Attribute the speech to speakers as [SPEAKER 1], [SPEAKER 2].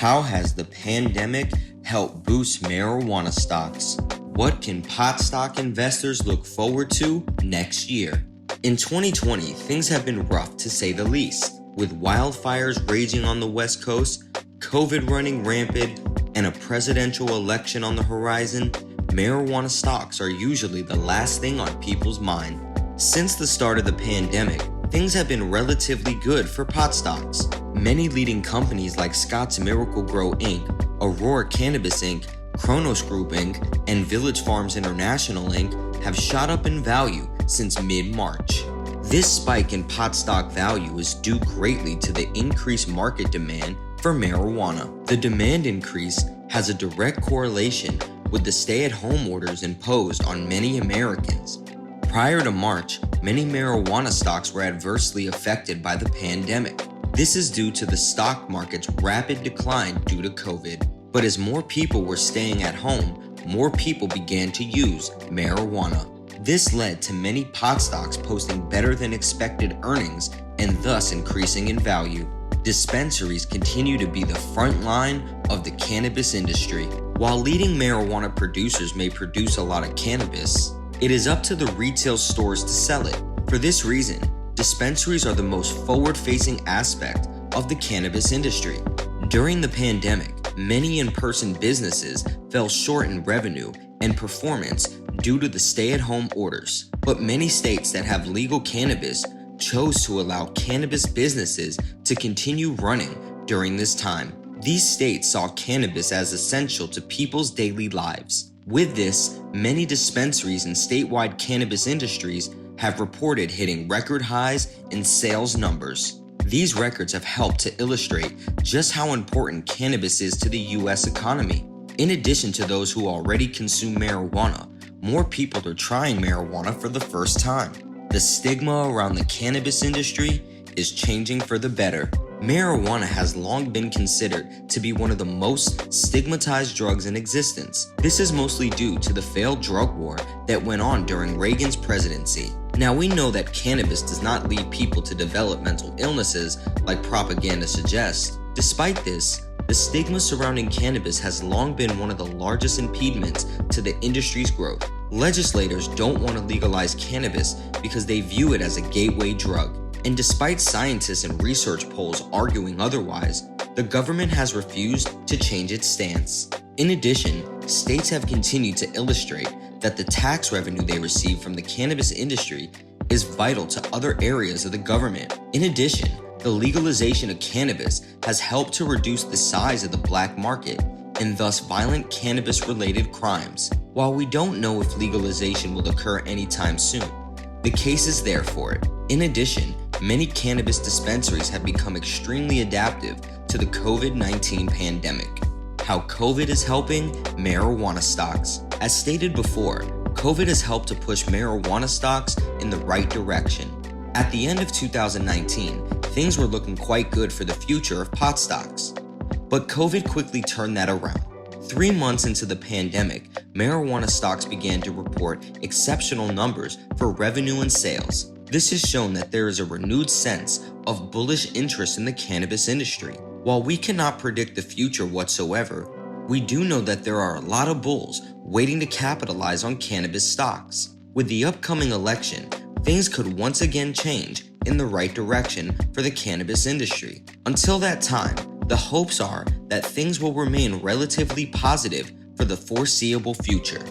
[SPEAKER 1] How has the pandemic helped boost marijuana stocks? What can pot stock investors look forward to next year? In 2020, things have been rough to say the least. With wildfires raging on the West Coast, COVID running rampant, and a presidential election on the horizon, marijuana stocks are usually the last thing on people's mind. Since the start of the pandemic, things have been relatively good for pot stocks. Many leading companies like Scotts Miracle-Gro Inc, Aurora Cannabis Inc, Cronos Group Inc, and Village Farms International Inc have shot up in value since mid-March. This spike in pot stock value is due greatly to the increased market demand for marijuana. The demand increase has a direct correlation with the stay-at-home orders imposed on many Americans. Prior to March, many marijuana stocks were adversely affected by the pandemic. This is due to the stock market's rapid decline due to COVID. But as more people were staying at home, more people began to use marijuana. This led to many pot stocks posting better than expected earnings and thus increasing in value. Dispensaries continue to be the front line of the cannabis industry. While leading marijuana producers may produce a lot of cannabis, it is up to the retail stores to sell it. For this reason, dispensaries are the most forward-facing aspect of the cannabis industry. During the pandemic, many in-person businesses fell short in revenue and performance due to the stay-at-home orders. But many states that have legal cannabis chose to allow cannabis businesses to continue running during this time. These states saw cannabis as essential to people's daily lives. With this, many dispensaries and statewide cannabis industries have reported hitting record highs in sales numbers. These records have helped to illustrate just how important cannabis is to the U.S. economy. In addition to those who already consume marijuana, more people are trying marijuana for the first time. The stigma around the cannabis industry is changing for the better. Marijuana has long been considered to be one of the most stigmatized drugs in existence. This is mostly due to the failed drug war that went on during Reagan's presidency. Now we know that cannabis does not lead people to develop mental illnesses like propaganda suggests. Despite this, the stigma surrounding cannabis has long been one of the largest impediments to the industry's growth. Legislators don't want to legalize cannabis because they view it as a gateway drug. And despite scientists and research polls arguing otherwise, the government has refused to change its stance. In addition, states have continued to illustrate that the tax revenue they receive from the cannabis industry is vital to other areas of the government. In addition, the legalization of cannabis has helped to reduce the size of the black market and thus violent cannabis-related crimes. While we don't know if legalization will occur anytime soon, the case is there for it. In addition, many cannabis dispensaries have become extremely adaptive to the COVID-19 pandemic. How COVID is helping marijuana stocks. As stated before, COVID has helped to push marijuana stocks in the right direction. At the end of 2019, things were looking quite good for the future of pot stocks. But COVID quickly turned that around. 3 months into the pandemic, marijuana stocks began to report exceptional numbers for revenue and sales. This has shown that there is a renewed sense of bullish interest in the cannabis industry. While we cannot predict the future whatsoever, we do know that there are a lot of bulls waiting to capitalize on cannabis stocks. With the upcoming election, things could once again change in the right direction for the cannabis industry. Until that time, the hopes are that things will remain relatively positive for the foreseeable future.